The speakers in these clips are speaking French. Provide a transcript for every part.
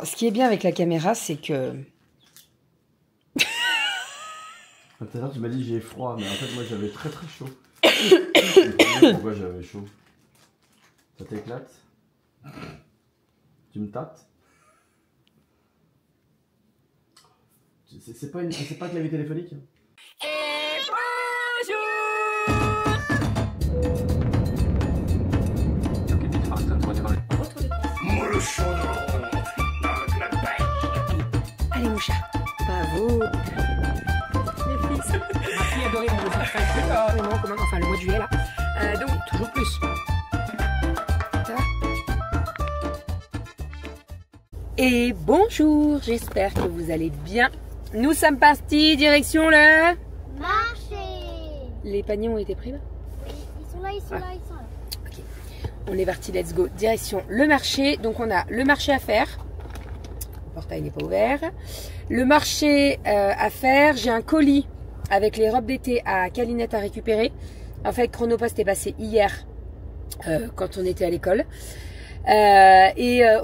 Ce qui est bien avec la caméra, c'est que... Tout à l'heure, tu m'as dit j'ai froid, mais en fait, moi j'avais très très chaud. Pourquoi j'avais chaud? Ça t'éclate? Tu me tâtes? C'est pas clavier téléphonique? Et bonjour. Allez, mon chat. Pas vous. Les fils. Ma fille adorait mon besoin. Enfin, le mois de juillet, là. Donc, toujours plus. Ça va? Et bonjour, j'espère que vous allez bien. Nous sommes partis, direction le... Marché. Les paniers ont été pris là? Oui, ils sont là, ils sont là, ils sont là. Ok. On est parti, let's go, direction le marché. Donc on a le marché à faire. Le portail n'est pas ouvert. Le marché à faire, j'ai un colis avec les robes d'été à Calinette à récupérer. En fait, Chronopost est passé hier quand on était à l'école.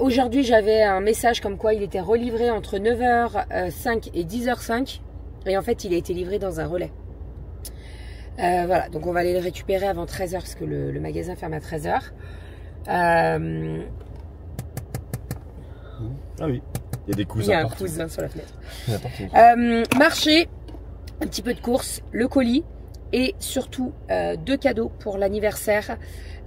Aujourd'hui, j'avais un message comme quoi il était relivré entre 9h05 et 10h05. Et en fait, il a été livré dans un relais. Voilà, donc on va aller le récupérer avant 13h parce que le magasin ferme à 13h. Ah oui, il y a des cousins. Il y a un partout. cousin sur la fenêtre. Il y en a partout. Marché, un petit peu de course, le colis et surtout 2 cadeaux pour l'anniversaire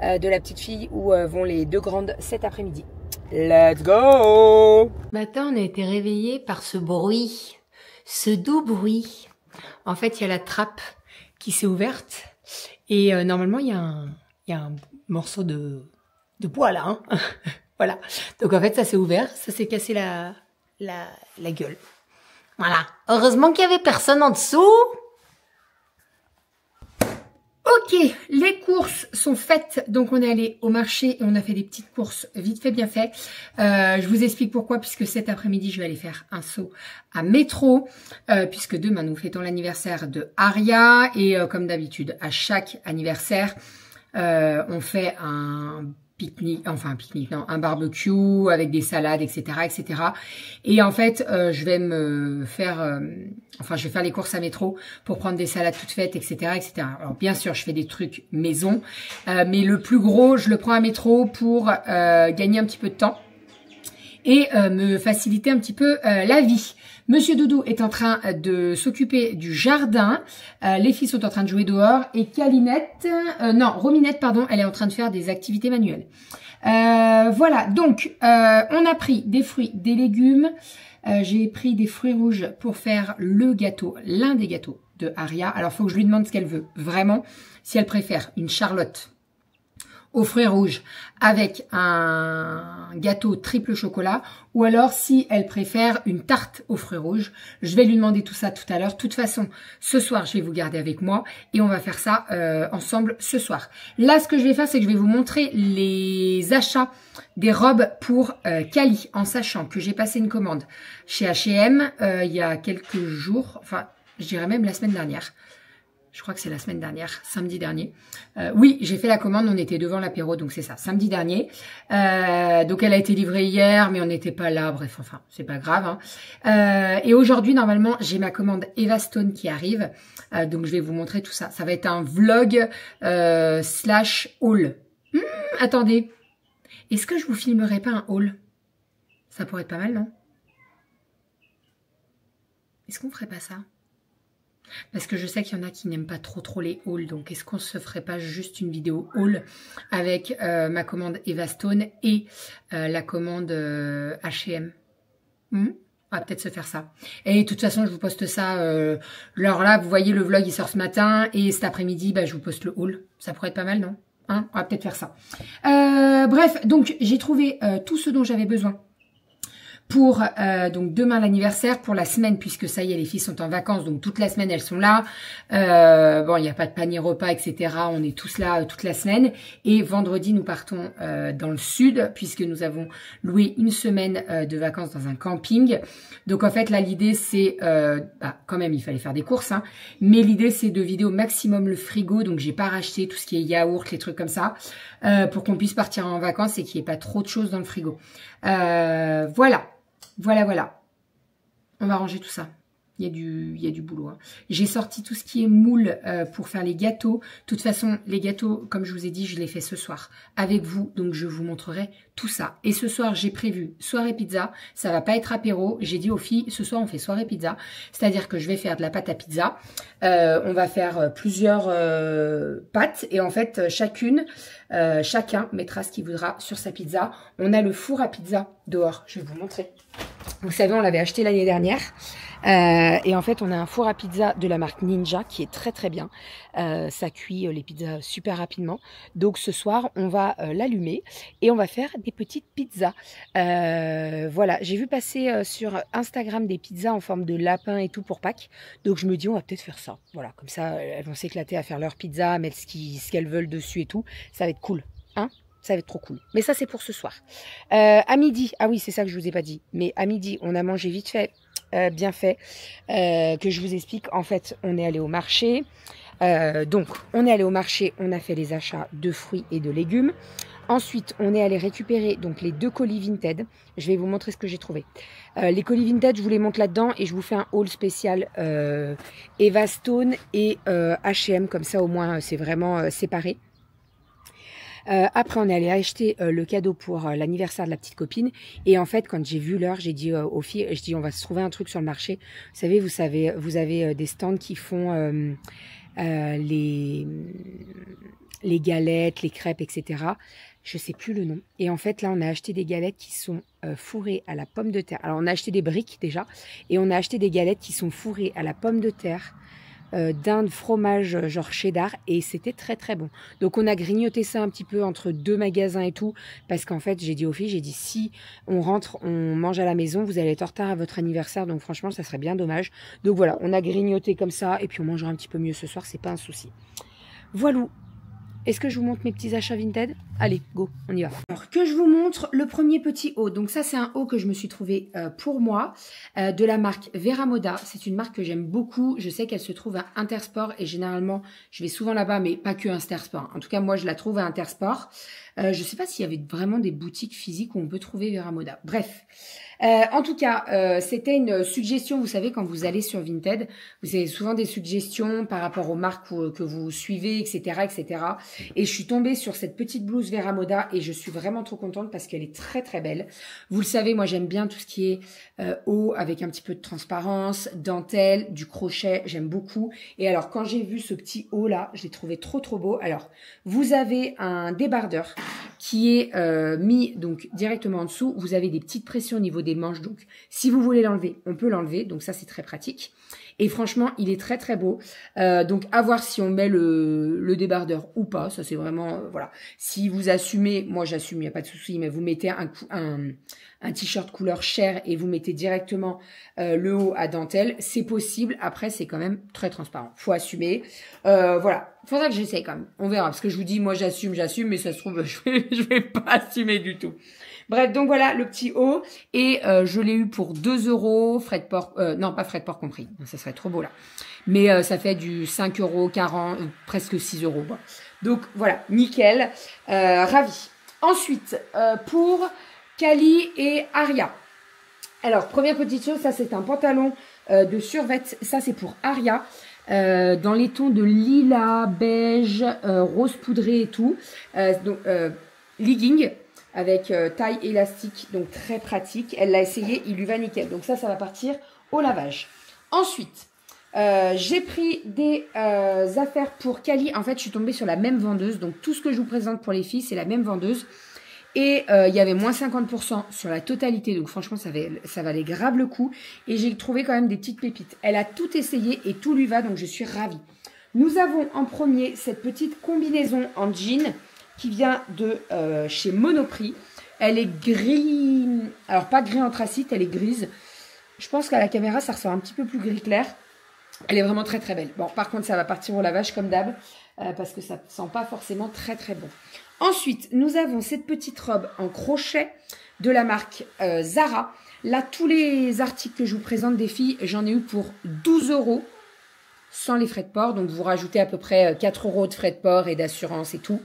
de la petite fille où vont les 2 grandes cet après-midi. Let's go! Matin, on a été réveillés par ce bruit, ce doux bruit. En fait, il y a la trappe qui s'est ouverte et normalement, il y a un morceau de bois là. Hein. Voilà. Donc en fait, ça s'est ouvert, ça s'est cassé la gueule. Voilà. Heureusement qu'il y avait personne en dessous. Ok, les courses sont faites, donc on est allé au marché et on a fait des petites courses vite fait, bien fait. Je vous explique pourquoi, puisque cet après-midi, je vais aller faire un saut à métro, puisque demain, nous fêtons l'anniversaire de Aria et comme d'habitude, à chaque anniversaire, on fait un pique-nique, enfin un pique-nique, non, un barbecue avec des salades, etc., etc. Et en fait, je vais me faire, je vais faire les courses à métro pour prendre des salades toutes faites, etc., etc. Alors bien sûr, je fais des trucs maison, mais le plus gros, je le prends à métro pour gagner un petit peu de temps et me faciliter un petit peu la vie. Monsieur Doudou est en train de s'occuper du jardin. Les filles sont en train de jouer dehors. Et Rominette, pardon, elle est en train de faire des activités manuelles. Voilà, donc on a pris des fruits, des légumes. J'ai pris des fruits rouges pour faire le gâteau, l'un des gâteaux de Aria. Alors, il faut que je lui demande ce qu'elle veut. Vraiment, si elle préfère une charlotte aux fruits rouges avec un gâteau triple chocolat ou alors si elle préfère une tarte aux fruits rouges. Je vais lui demander tout ça tout à l'heure. De toute façon, ce soir, je vais vous garder avec moi et on va faire ça ensemble ce soir. Là, ce que je vais faire, c'est que je vais vous montrer les achats des robes pour Cali en sachant que j'ai passé une commande chez H&M il y a quelques jours, enfin, je dirais même la semaine dernière. Je crois que c'est la semaine dernière, samedi dernier. Oui, j'ai fait la commande, on était devant l'apéro, donc c'est ça, samedi dernier. Donc elle a été livrée hier, mais on n'était pas là, bref, enfin, c'est pas grave. Hein. Et aujourd'hui, normalement, j'ai ma commande Eva Stone qui arrive. Donc je vais vous montrer tout ça. Ça va être un vlog / haul. Attendez, est-ce que je vous filmerai pas un haul? Ça pourrait être pas mal, non? Est-ce qu'on ferait pas ça? Parce que je sais qu'il y en a qui n'aiment pas trop les hauls. Donc, est-ce qu'on se ferait pas juste une vidéo haul avec ma commande Eva Stone et la commande H&M? On va peut-être se faire ça. Et de toute façon, je vous poste ça. Alors là, vous voyez, le vlog, il sort ce matin. Et cet après-midi, je vous poste le haul. Ça pourrait être pas mal, non? Hein, on va peut-être faire ça. Bref, donc, j'ai trouvé tout ce dont j'avais besoin pour donc demain l'anniversaire, pour la semaine, puisque ça y est, les filles sont en vacances, donc toute la semaine elles sont là. Bon, il n'y a pas de panier repas, etc. On est tous là toute la semaine. Et vendredi, nous partons dans le sud, puisque nous avons loué une semaine de vacances dans un camping. Donc en fait, là, l'idée c'est, quand même, il fallait faire des courses, hein, mais l'idée c'est de vider au maximum le frigo. Donc j'ai pas racheté tout ce qui est yaourt, les trucs comme ça, pour qu'on puisse partir en vacances et qu'il n'y ait pas trop de choses dans le frigo. Voilà. Voilà, voilà. On va ranger tout ça. Il y a du boulot. Hein. J'ai sorti tout ce qui est moule pour faire les gâteaux. De toute façon, les gâteaux, comme je vous ai dit, je les fais ce soir avec vous. Donc, je vous montrerai tout ça. Et ce soir, j'ai prévu soirée pizza. Ça va pas être apéro. J'ai dit aux filles, ce soir, on fait soirée pizza. C'est-à-dire que je vais faire de la pâte à pizza. On va faire plusieurs pâtes. Et en fait, chacun mettra ce qu'il voudra sur sa pizza. On a le four à pizza dehors. Je vais vous montrer. Vous savez, on l'avait acheté l'année dernière. Et en fait, on a un four à pizza de la marque Ninja qui est très très bien. Ça cuit les pizzas super rapidement. Donc ce soir, on va l'allumer et on va faire des petites pizzas. Voilà, j'ai vu passer sur Instagram des pizzas en forme de lapin et tout pour Pâques. Donc je me dis, on va peut-être faire ça. Voilà, comme ça, elles vont s'éclater à faire leur pizza, mettre ce qu'elles veulent dessus et tout. Ça va être cool, hein? Ça va être trop cool. Mais ça, c'est pour ce soir. À midi, ah oui, c'est ça que je vous ai pas dit. Mais à midi, on a mangé vite fait. Bien fait, que je vous explique. En fait, on est allé au marché. Donc, on est allé au marché, on a fait les achats de fruits et de légumes. Ensuite, on est allé récupérer donc les 2 colis Vinted. Je vais vous montrer ce que j'ai trouvé. Les colis Vinted, je vous les montre là-dedans et je vous fais un haul spécial Eva Stone et H&M. Comme ça, au moins, c'est vraiment séparé. Après, on est allé acheter le cadeau pour l'anniversaire de la petite copine. Et en fait, quand j'ai vu l'heure, j'ai dit aux filles, je dis, on va se trouver un truc sur le marché. Vous savez, vous avez des stands qui font les galettes, les crêpes, etc. Je sais plus le nom. Et en fait, là, on a acheté des galettes qui sont fourrées à la pomme de terre. Alors, on a acheté des briques déjà. Et on a acheté des galettes qui sont fourrées à la pomme de terre. Dinde, fromage, genre cheddar, et c'était très très bon. Donc on a grignoté ça un petit peu entre 2 magasins et tout, parce qu'en fait j'ai dit aux filles, j'ai dit si on rentre, on mange à la maison, vous allez être en retard à votre anniversaire, donc franchement ça serait bien dommage. Donc voilà, on a grignoté comme ça, et puis on mangera un petit peu mieux ce soir, c'est pas un souci. Voilà. Est-ce que je vous montre mes petits achats Vinted? Allez, go, on y va. Alors, que je vous montre le premier petit haut. Donc ça, c'est un haut que je me suis trouvé pour moi, de la marque Vera Moda. C'est une marque que j'aime beaucoup. Je sais qu'elle se trouve à Intersport et généralement, je vais souvent là-bas, mais pas que Intersport. En tout cas, moi, je la trouve à Intersport. Je ne sais pas s'il y avait vraiment des boutiques physiques où on peut trouver Vera Moda. Bref. En tout cas, c'était une suggestion, vous savez, quand vous allez sur Vinted, vous avez souvent des suggestions par rapport aux marques que vous suivez, etc., etc. Et je suis tombée sur cette petite blouse Vera Moda et je suis vraiment trop contente parce qu'elle est très très belle. Vous le savez, moi j'aime bien tout ce qui est haut avec un petit peu de transparence, dentelle, du crochet, j'aime beaucoup. Et alors quand j'ai vu ce petit haut là, je l'ai trouvé trop trop beau. Alors vous avez un débardeur qui est mis donc directement en dessous. Vous avez des petites pressions au niveau des manches, donc si vous voulez l'enlever, on peut l'enlever, donc ça c'est très pratique. Et franchement, il est très très beau. Donc à voir si on met le débardeur ou pas, ça c'est vraiment, voilà. Si vous assumez, moi j'assume, il n'y a pas de souci, mais vous mettez un t-shirt couleur chair et vous mettez directement le haut à dentelle, c'est possible. Après, c'est quand même très transparent. Faut assumer. Voilà. Faudra que j'essaye quand même. On verra. Parce que je vous dis, moi j'assume, mais ça se trouve, je vais pas assumer du tout. Bref, donc voilà le petit haut. Et je l'ai eu pour 2 €, frais de port, non pas frais de port compris. Ça serait trop beau là. Mais ça fait du 5 €, 40, presque 6 €. Bon. Donc voilà, nickel. Ravi. Ensuite, pour Kali et Aria. Alors, première petite chose, ça c'est un pantalon de survêt. Ça c'est pour Aria. Dans les tons de lilas, beige, rose poudré et tout. Donc, legging avec taille élastique, donc très pratique. Elle l'a essayé, il lui va nickel. Donc ça va partir au lavage. Ensuite, j'ai pris des affaires pour Kali. En fait, je suis tombée sur la même vendeuse. Donc tout ce que je vous présente pour les filles, c'est la même vendeuse. Et il y avait moins 50% sur la totalité. Donc franchement, ça valait grave le coup. Et j'ai trouvé quand même des petites pépites. Elle a tout essayé et tout lui va. Donc je suis ravie. Nous avons en premier cette petite combinaison en jean qui vient de chez Monoprix. Elle est gris. Alors pas gris anthracite, elle est grise. Je pense qu'à la caméra, ça ressort un petit peu plus gris clair. Elle est vraiment très très belle. Bon, par contre, ça va partir au lavage comme d'hab. Parce que ça ne sent pas forcément très très bon. Ensuite, nous avons cette petite robe en crochet de la marque Zara. Là, tous les articles que je vous présente des filles, j'en ai eu pour 12 € sans les frais de port. Donc, vous rajoutez à peu près 4 € de frais de port et d'assurance et tout.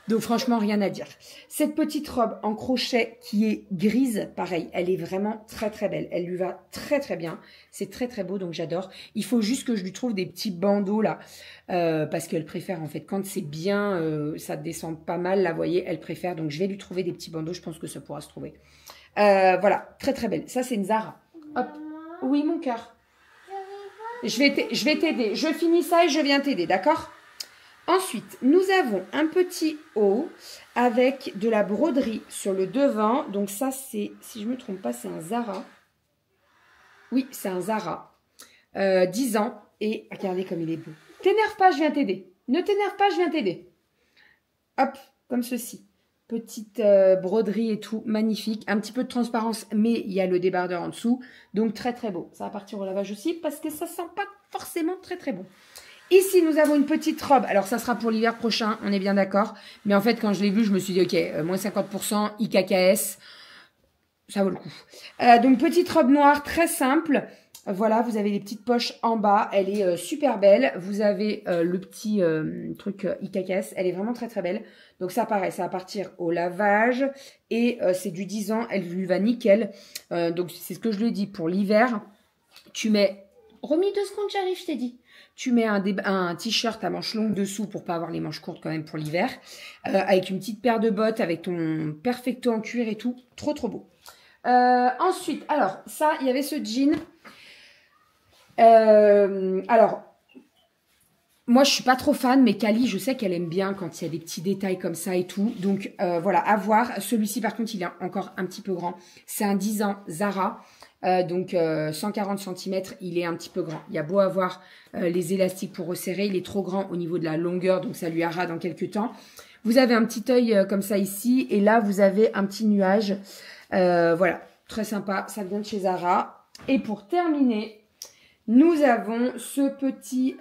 Donc franchement, rien à dire. Cette petite robe en crochet qui est grise, pareil, elle est vraiment très très belle. Elle lui va très très bien. C'est très très beau, donc j'adore. Il faut juste que je lui trouve des petits bandeaux là, parce qu'elle préfère en fait, quand c'est bien, ça descend pas mal, là, vous voyez, elle préfère. Donc je vais lui trouver des petits bandeaux, je pense que ça pourra se trouver. Voilà, très très belle. Ça c'est une Zara. Hop. Oui, mon cœur. Je vais t'aider. Je finis ça et je viens t'aider, d'accord? Ensuite, nous avons un petit haut avec de la broderie sur le devant. Donc ça, c'est, si je ne me trompe pas, c'est un Zara. Oui, c'est un Zara. 10 ans. Et regardez comme il est beau. T'énerve pas, je viens t'aider. Ne t'énerve pas, je viens t'aider. Hop, comme ceci. Petite broderie et tout, magnifique. Un petit peu de transparence, mais il y a le débardeur en dessous. Donc très très beau. Ça va partir au lavage aussi parce que ça sent pas forcément très très bon. Ici, nous avons une petite robe. Alors, ça sera pour l'hiver prochain, on est bien d'accord. Mais en fait, quand je l'ai vue, je me suis dit, ok, moins 50%, IKKS, ça vaut le coup. Donc, petite robe noire, très simple. Voilà, vous avez les petites poches en bas. Elle est super belle. Vous avez le petit truc IKKS. Elle est vraiment très, très belle. Donc, ça, pareil, ça va partir au lavage. Et c'est du 10 ans. Elle lui va nickel. Donc, c'est ce que je lui ai dit. Pour l'hiver, tu mets... Remis 2 secondes, j'arrive, je t'ai dit. Tu mets un t-shirt à manches longues dessous pour pas avoir les manches courtes quand même pour l'hiver. Avec une petite paire de bottes, avec ton perfecto en cuir et tout. Trop, trop beau. Ensuite, alors, ça, il y avait ce jean. Alors, moi, je suis pas trop fan, mais Cali, je sais qu'elle aime bien quand il y a des petits détails comme ça et tout. Donc, voilà, à voir. Celui-ci, par contre, il est encore un petit peu grand. C'est un 10 ans Zara. Donc 140 cm, il est un petit peu grand. Il y a beau avoir les élastiques pour resserrer, il est trop grand au niveau de la longueur, donc ça lui ira dans quelques temps. Vous avez un petit œil comme ça ici, et là vous avez un petit nuage. Voilà, très sympa, ça vient de chez Zara. Et pour terminer, nous avons ce petit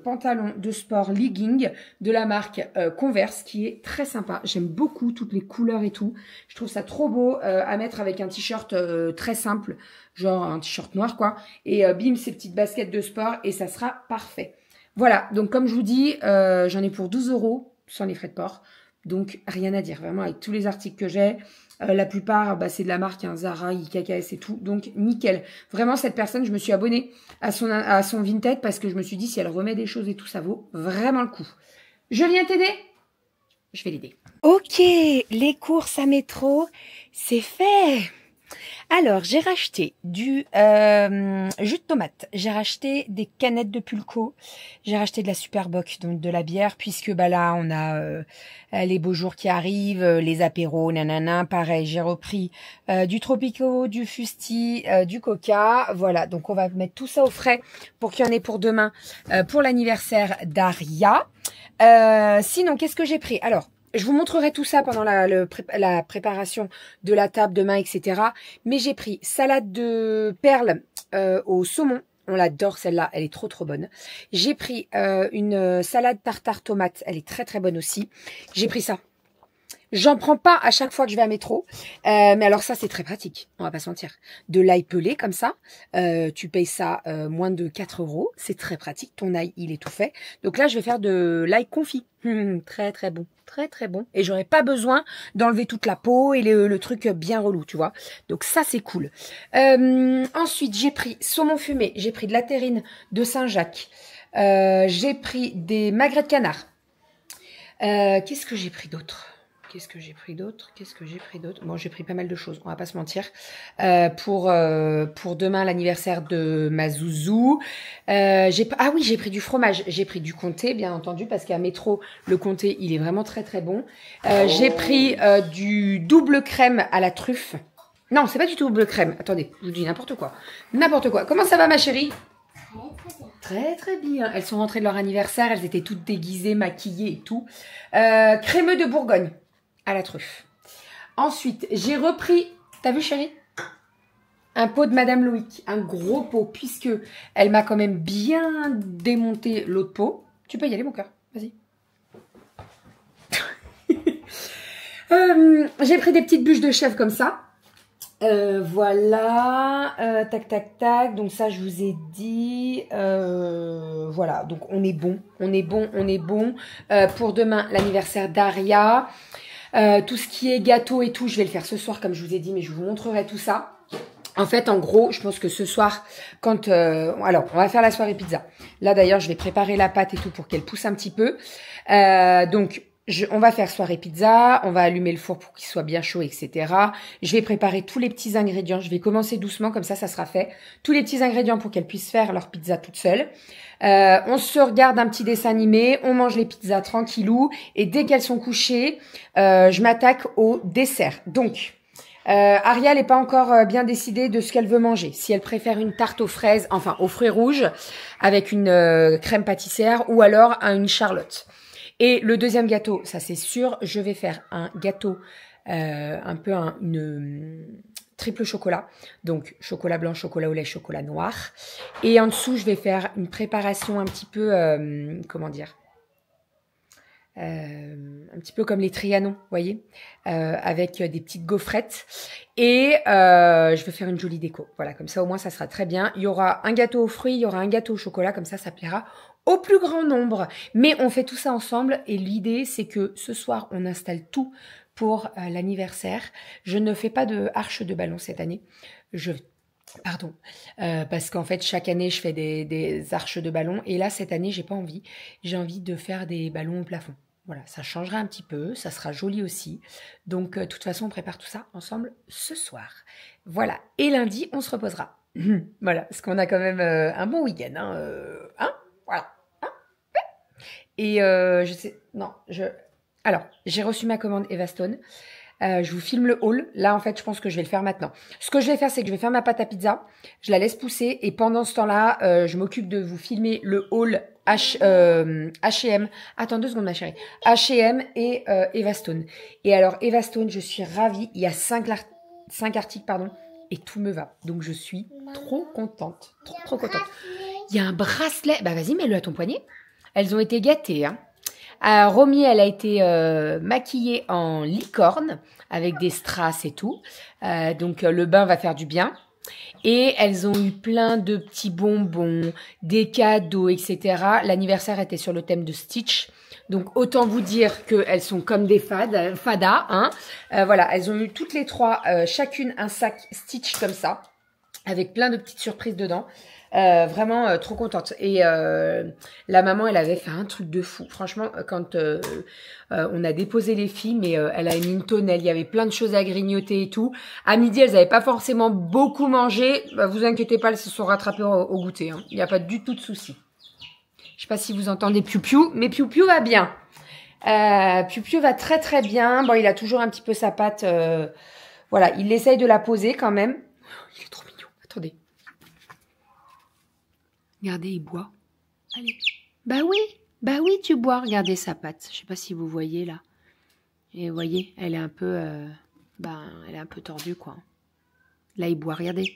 pantalon de sport legging de la marque Converse qui est très sympa. J'aime beaucoup toutes les couleurs et tout. Je trouve ça trop beau à mettre avec un t-shirt très simple, genre un t-shirt noir quoi. Et bim, ces petites baskets de sport et ça sera parfait. Voilà, donc comme je vous dis, j'en ai pour 12 € sans les frais de port. Donc rien à dire, vraiment avec tous les articles que j'ai. La plupart, bah, c'est de la marque Zara, IKKS et tout. Donc, nickel. Vraiment, cette personne, je me suis abonnée à son Vinted parce que je me suis dit, si elle remet des choses et tout, ça vaut vraiment le coup. Je viens t'aider? Je vais l'aider. Ok, les courses à métro, c'est fait. Alors, j'ai racheté du jus de tomate, j'ai racheté des canettes de Pulco, j'ai racheté de la Superboc, donc de la bière, puisque bah là, on a les beaux jours qui arrivent, les apéros, nanana, pareil, j'ai repris du Tropico, du Fusti, du Coca, voilà, donc on va mettre tout ça au frais pour qu'il y en ait pour demain, pour l'anniversaire d'Aria. Sinon, qu'est-ce que j'ai pris? Alors, je vous montrerai tout ça pendant la préparation de la table demain, etc. Mais j'ai pris salade de perles au saumon. On l'adore celle-là, elle est trop trop bonne. J'ai pris une salade tartare tomate, elle est très très bonne aussi. J'ai pris ça. J'en prends pas à chaque fois que je vais à métro. Mais alors ça, c'est très pratique. On va pas se mentir. De l'ail pelé comme ça. Tu payes ça moins de 4 €. C'est très pratique. Ton ail, il est tout fait. Donc là, je vais faire de l'ail confit. Très très bon. Très très bon. Et j'aurai pas besoin d'enlever toute la peau et le truc bien relou, tu vois. Donc ça, c'est cool. Ensuite, j'ai pris saumon fumé. J'ai pris de la terrine de Saint-Jacques. J'ai pris des magrets de canard. Qu'est-ce que j'ai pris d'autre? Qu'est-ce que j'ai pris d'autre? Bon, j'ai pris pas mal de choses, on va pas se mentir. Pour demain, l'anniversaire de ma zouzou. Ah oui, j'ai pris du fromage. J'ai pris du comté, bien entendu, parce qu'à métro, le comté, il est vraiment très très bon. J'ai pris du double crème à la truffe. Non, c'est pas du tout double crème. Attendez, je vous dis n'importe quoi. N'importe quoi. Comment ça va, ma chérie? Très très bien. Elles sont rentrées de leur anniversaire, elles étaient toutes déguisées, maquillées et tout. Crémeux de Bourgogne à la truffe. Ensuite, j'ai repris, t'as vu chérie? Un pot de Madame Loïc, un gros pot, puisque elle m'a quand même bien démonté l'autre pot. Tu peux y aller mon cœur, vas-y. J'ai pris des petites bûches de chèvre comme ça. Voilà, tac tac tac, donc ça je vous ai dit, voilà, donc on est bon, on est bon, on est bon. Pour demain, l'anniversaire d'Aria, tout ce qui est gâteau et tout, je vais le faire ce soir comme je vous ai dit, mais je vous montrerai tout ça. En fait, en gros, je pense que ce soir, quand... alors, on va faire la soirée pizza. Là, d'ailleurs, je vais préparer la pâte et tout pour qu'elle pousse un petit peu. Donc, on va faire soirée pizza. On va allumer le four pour qu'il soit bien chaud, etc. Je vais préparer tous les petits ingrédients. Je vais commencer doucement, comme ça sera fait. Tous les petits ingrédients pour qu'elles puissent faire leur pizza toute seule. On se regarde un petit dessin animé. On mange les pizzas tranquillou. Et dès qu'elles sont couchées, je m'attaque au dessert. Donc... Aria n'est pas encore bien décidée de ce qu'elle veut manger. Si elle préfère une tarte aux fraises, enfin aux fruits rouges, avec une crème pâtissière ou alors une charlotte. Et le deuxième gâteau, ça c'est sûr, je vais faire un gâteau, un peu une triple chocolat. Donc chocolat blanc, chocolat au lait, chocolat noir. Et en dessous, je vais faire une préparation un petit peu, comment dire, un petit peu comme les Trianon, vous voyez, avec des petites gaufrettes. Et je vais faire une jolie déco. Voilà, comme ça au moins ça sera très bien. Il y aura un gâteau aux fruits, il y aura un gâteau au chocolat, comme ça plaira au plus grand nombre. Mais on fait tout ça ensemble et l'idée c'est que ce soir on installe tout pour l'anniversaire. Je ne fais pas de arche de ballon cette année. Pardon, parce qu'en fait chaque année je fais des arches de ballon et là cette année j'ai pas envie, j'ai envie de faire des ballons au plafond. Voilà, ça changera un petit peu, ça sera joli aussi. Donc de toute façon on prépare tout ça ensemble ce soir. Voilà, et lundi on se reposera. Voilà, parce qu'on a quand même un bon week-end, hein, voilà. Hein, et je sais, non, alors j'ai reçu ma commande Eva Stone. Je vous filme le haul. Là, en fait, je pense que je vais le faire maintenant. Ce que je vais faire, c'est que je vais faire ma pâte à pizza. Je la laisse pousser. Et pendant ce temps-là, je m'occupe de vous filmer le haul H&M. Attends 2 secondes, ma chérie. H&M et Eva Stone. Et alors, Eva Stone, je suis ravie. Il y a 5 articles, pardon. Et tout me va. Donc, je suis trop contente. Trop contente. Il y a un bracelet. Bah, vas-y, mets-le à ton poignet. Elles ont été gâtées, hein. Romy, elle a été maquillée en licorne avec des strass et tout. Donc, le bain va faire du bien. Et elles ont eu plein de petits bonbons, des cadeaux, etc. L'anniversaire était sur le thème de Stitch. Donc, autant vous dire qu'elles sont comme des fadas. Hein. Voilà, elles ont eu toutes les 3, chacune un sac Stitch comme ça, avec plein de petites surprises dedans. Vraiment trop contente. Et la maman, elle avait fait un truc de fou. Franchement, quand on a déposé les filles, mais elle a mis une tonnelle. Il y avait plein de choses à grignoter et tout. À midi, elles n'avaient pas forcément beaucoup mangé. Bah, vous inquiétez pas, elles se sont rattrapées au goûter. Hein. Il n'y a pas du tout de souci. Je sais pas si vous entendez Piu Piu, mais Piu Piu va bien. Piu Piu va très très bien. Bon, il a toujours un petit peu sa patte. Voilà, il essaye de la poser quand même. Il est trop mignon. Attendez. Regardez, il boit. Allez. Bah oui, tu bois. Regardez sa patte. Je sais pas si vous voyez là. Et vous voyez, elle est un peu, elle est un peu tordue quoi. Là, il boit. Regardez.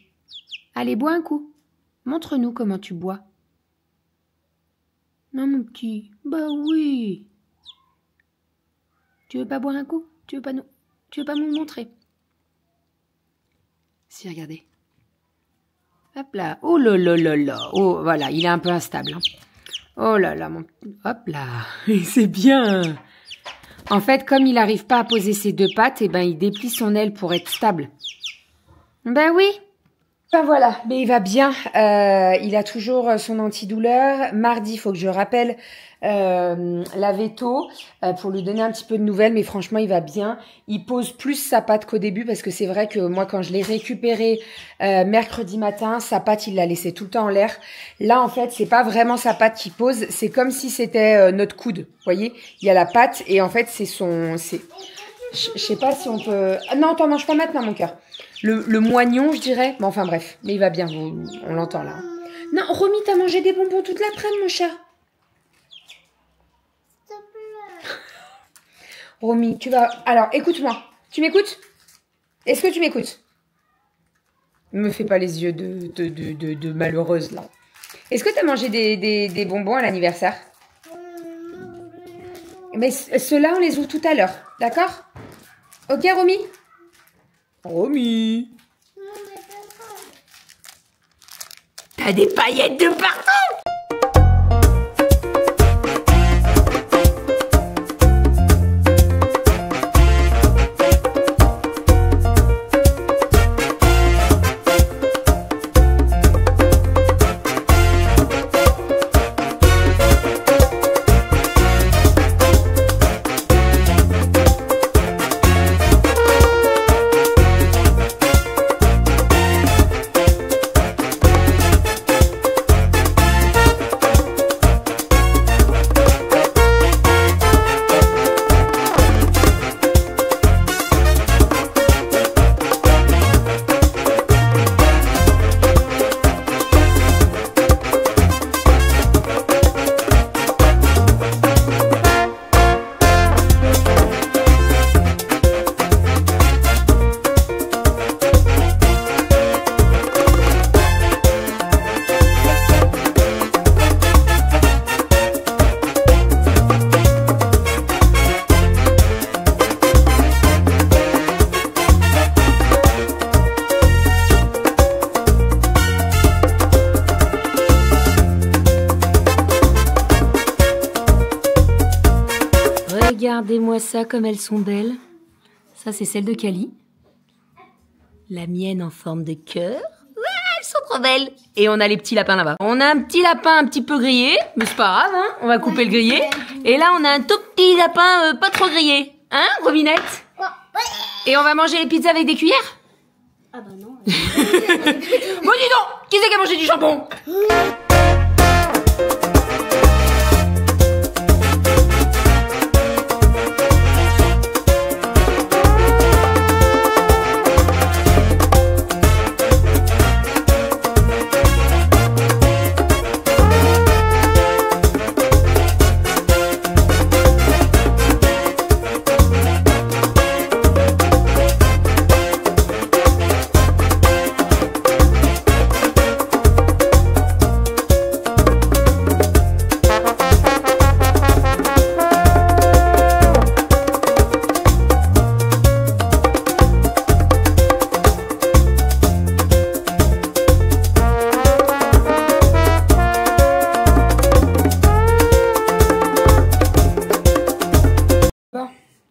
Allez, bois un coup. Montre-nous comment tu bois. Non, mon petit. Bah oui. Tu veux pas boire un coup? Tu veux pas nous montrer? Si, regardez. Hop là, oh là là là là, oh voilà, il est un peu instable. Hein. Oh là là, hop là, c'est bien. En fait, comme il n'arrive pas à poser ses 2 pattes, et ben il déplie son aile pour être stable. Ben oui. Ben voilà, mais il va bien. Il a toujours son antidouleur. Mardi, il faut que je rappelle la veto pour lui donner un petit peu de nouvelles, mais franchement, il va bien. Il pose plus sa patte qu'au début parce que c'est vrai que moi, quand je l'ai récupéré mercredi matin, sa patte, il l'a laissé tout le temps en l'air. Là, en fait, c'est pas vraiment sa patte qui pose, c'est comme si c'était notre coude. Vous voyez, il y a la patte et en fait, c'est je sais pas si on peut... Ah, non, t'en manges pas maintenant, mon cœur. Le moignon, je dirais. Bon, enfin bref, mais il va bien, on l'entend là. Non, Romy, t'as mangé des bonbons toute l'après-midi, mon chat. S'il te plaît. Romy, tu vas... Alors, écoute-moi. Tu m'écoutes? Est-ce que tu m'écoutes? Ne me fais pas les yeux de malheureuse, là. Est-ce que t'as mangé des bonbons à l'anniversaire? Mais ceux-là, on les ouvre tout à l'heure. D'accord? Ok, Romy? Romy, a des paillettes de partout. Regardez-moi ça, comme elles sont belles. Ça, c'est celle de Cali. La mienne en forme de cœur. Ouais, elles sont trop belles. Et on a les petits lapins là-bas. On a un petit lapin un petit peu grillé, mais c'est pas grave, hein. On va couper le grillé. Et là, on a un tout petit lapin pas trop grillé. Hein, Rovinette? Et on va manger les pizzas avec des cuillères? Ah bah non. Bon, dis donc, qui c'est qui a mangé du jambon?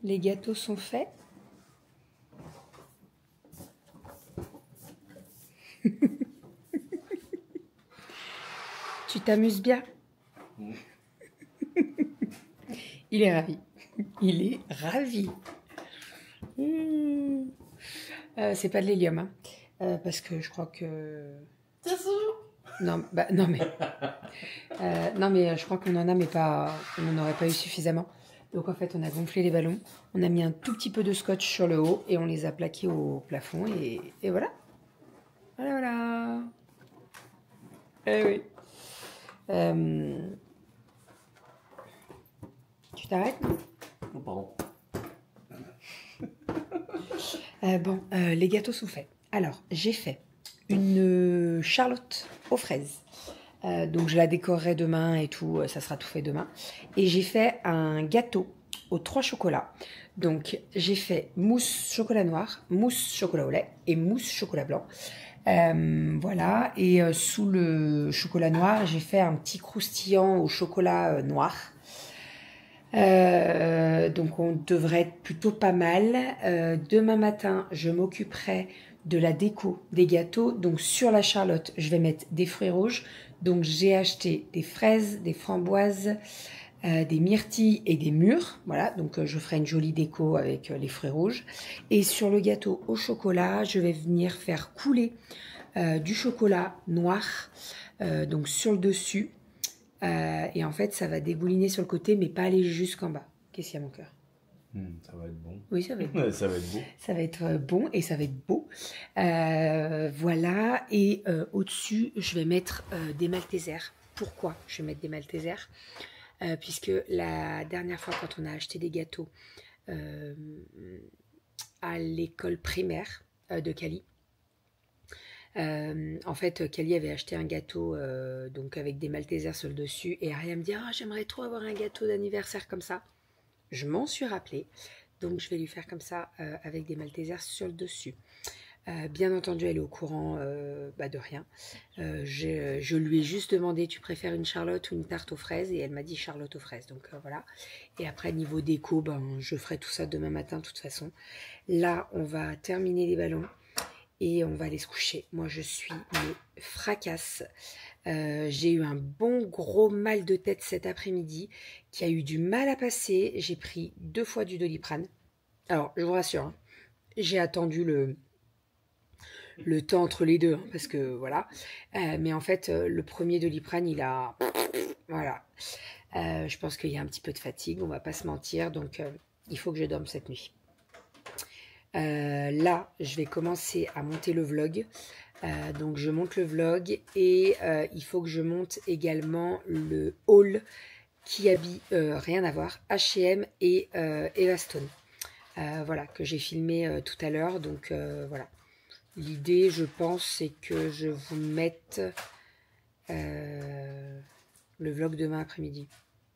Les gâteaux sont faits. Tu t'amuses bien? Il est ravi. Il est ravi. C'est pas de l'hélium, hein, parce que je crois que... Non, bah, non mais je crois qu'on en a, mais pas, on n'en aurait pas eu suffisamment. Donc en fait, on a gonflé les ballons, on a mis un tout petit peu de scotch sur le haut et on les a plaqués au plafond et voilà. Voilà. Eh oui. Tu t'arrêtes? Oh, pardon. Les gâteaux sont faits. Alors, j'ai fait une charlotte aux fraises. Donc je la décorerai demain et tout, ça sera tout fait demain. Et j'ai fait un gâteau aux 3 chocolats. Donc j'ai fait mousse chocolat noir, mousse chocolat au lait et mousse chocolat blanc. Voilà, et sous le chocolat noir, j'ai fait un petit croustillant au chocolat noir. Donc on devrait être plutôt pas mal. Demain matin, je m'occuperai de la déco des gâteaux. Donc sur la charlotte, je vais mettre des fruits rouges. Donc j'ai acheté des fraises, des framboises, des myrtilles et des mûres. Voilà, donc je ferai une jolie déco avec les fruits rouges. Et sur le gâteau au chocolat, je vais venir faire couler du chocolat noir donc sur le dessus. Et en fait, ça va dégouliner sur le côté, mais pas aller jusqu'en bas. Qu'est-ce qu'il y a, mon cœur? Ça va être bon. Oui, ça va être bon. Ça va être beau. Ça va être bon et ça va être beau. Voilà. Et au-dessus, je vais mettre des maltesers. Pourquoi je vais mettre des maltesers? Puisque la dernière fois, quand on a acheté des gâteaux à l'école primaire de Cali, en fait, Cali avait acheté un gâteau donc avec des maltesers sur le dessus. Et Aria me dit « Ah, j'aimerais trop avoir un gâteau d'anniversaire comme ça. » Je m'en suis rappelé, donc je vais lui faire comme ça avec des maltesers sur le dessus. Bien entendu, elle est au courant de rien. Je lui ai juste demandé, tu préfères une Charlotte ou une tarte aux fraises? Et elle m'a dit Charlotte aux fraises. Donc voilà. Et après, niveau déco, je ferai tout ça demain matin de toute façon. Là, on va terminer les ballons et on va aller se coucher. Moi, je suis fracasse. J'ai eu un bon gros mal de tête cet après-midi qui a eu du mal à passer. J'ai pris 2 fois du Doliprane. Alors, je vous rassure, hein, j'ai attendu le temps entre les deux, hein, parce que voilà. Mais en fait, le premier Doliprane, il a... Voilà. Je pense qu'il y a un petit peu de fatigue, on va pas se mentir. Donc, il faut que je dorme cette nuit. Là, je vais commencer à monter le vlog. Donc, je monte le vlog et il faut que je monte également le haul qui habille, rien à voir, H&M et Eva Stone. Voilà, que j'ai filmé tout à l'heure. Donc, voilà. L'idée, je pense, c'est que je vous mette le vlog demain après-midi.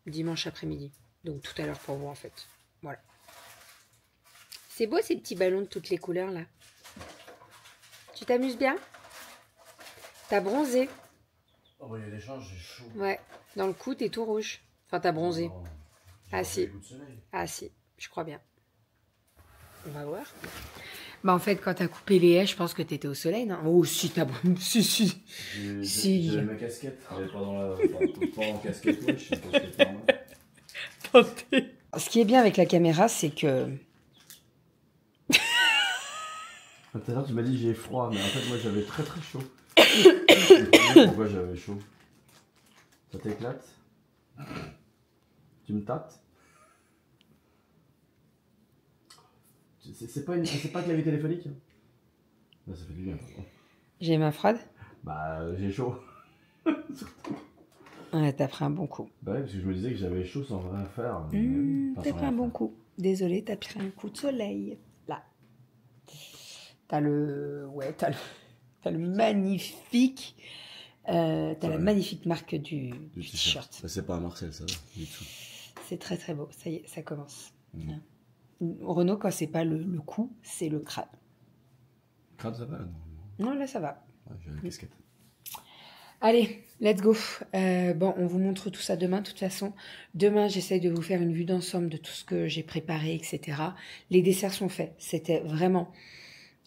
Dimanche après-midi. Donc, tout à l'heure pour vous, en fait. Voilà. C'est beau, ces petits ballons de toutes les couleurs, là. Tu t'amuses bien? T'as bronzé. Oh, il y a des chances, j'ai chaud. Ouais. Dans le cou, t'es tout rouge. Enfin, t'as bronzé. Non, Ah, j'ai si. des coups de soleil. Ah, si. Je crois bien. On va voir. Bah, en fait, quand t'as coupé les haies, je pense que t'étais au soleil, non? Oh, si, t'as... Si, si. Si. J'avais ma casquette. J'avais pas dans la... pas en casquette, ouais, je suis en casquette normale. Ce qui est bien avec la caméra, c'est que... Tout à l'heure, tu m'as dit j'ai froid, mais en fait, moi, j'avais très très chaud. Je me demandais pourquoi j'avais chaud. Ça t'éclate? Tu me tâtes? C'est pas clavier téléphonique? Bah, ça fait du bien. J'ai les mains froides? Bah, j'ai chaud. Ouais, t'as pris un bon coup. Bah ouais, parce que je me disais que j'avais chaud sans rien faire. Enfin, T'as sans pris rien un bon faire. coup. Désolée, t'as pris un coup de soleil. Là. T'as le... Ouais, t'as le magnifique... t'as la Ouais. magnifique marque du Du t-shirt. Bah, c'est pas à Marcel, ça, du tout. C'est très très beau. Ça y est, ça commence. Mhm. Renaud, quand c'est pas le cou, c'est le crâne. Crâne, ça va? Non, Non, là, ça va. ouais, j'ai la casquette. Allez, let's go. Bon, on vous montre tout ça demain, de toute façon. Demain, j'essaye de vous faire une vue d'ensemble de tout ce que j'ai préparé, etc. Les desserts sont faits. C'était vraiment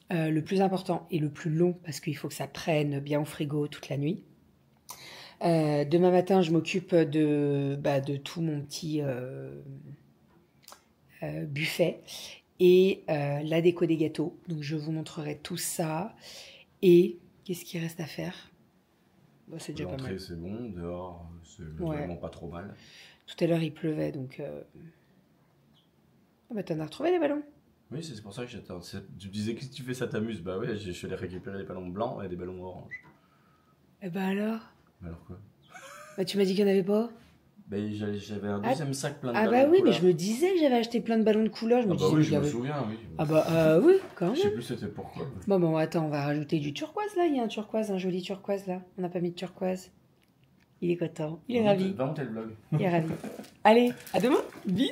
le plus important et le plus long parce qu'il faut que ça prenne bien au frigo toute la nuit. Demain matin, je m'occupe de tout mon petit buffet et la déco des gâteaux. Donc, je vous montrerai tout ça. Et qu'est-ce qu'il reste à faire? Bon, c'est déjà pas L'entrée, mal. c'est bon. Dehors, c'est Ouais. vraiment pas trop mal. Tout à l'heure, il pleuvait, donc... Ah bah, t'en as retrouvé des ballons? Oui, c'est pour ça que j'attends. Tu me disais, qu'est-ce que tu fais, ça t'amuse? Bah ouais, je suis allé récupérer des ballons blancs et des ballons orange. Eh bah alors? Alors quoi? Bah, tu m'as dit qu'il n'y en avait pas? Ben, j'avais un deuxième sac plein de Ah ballons bah de oui, mais couleur. je me disais que j'avais acheté plein de ballons de couleur. Je me Ah bah disais oui, qu'il y je me avait... souviens, oui. Ah bah oui, quand Je sais même. plus c'était pourquoi. Bon, attends, on va rajouter du turquoise là. Il y a un turquoise, un joli turquoise là. On n'a pas mis de turquoise. Il est content. Il est ravi. Va monter le vlog. Il est ravi. Allez, à demain. Bisous.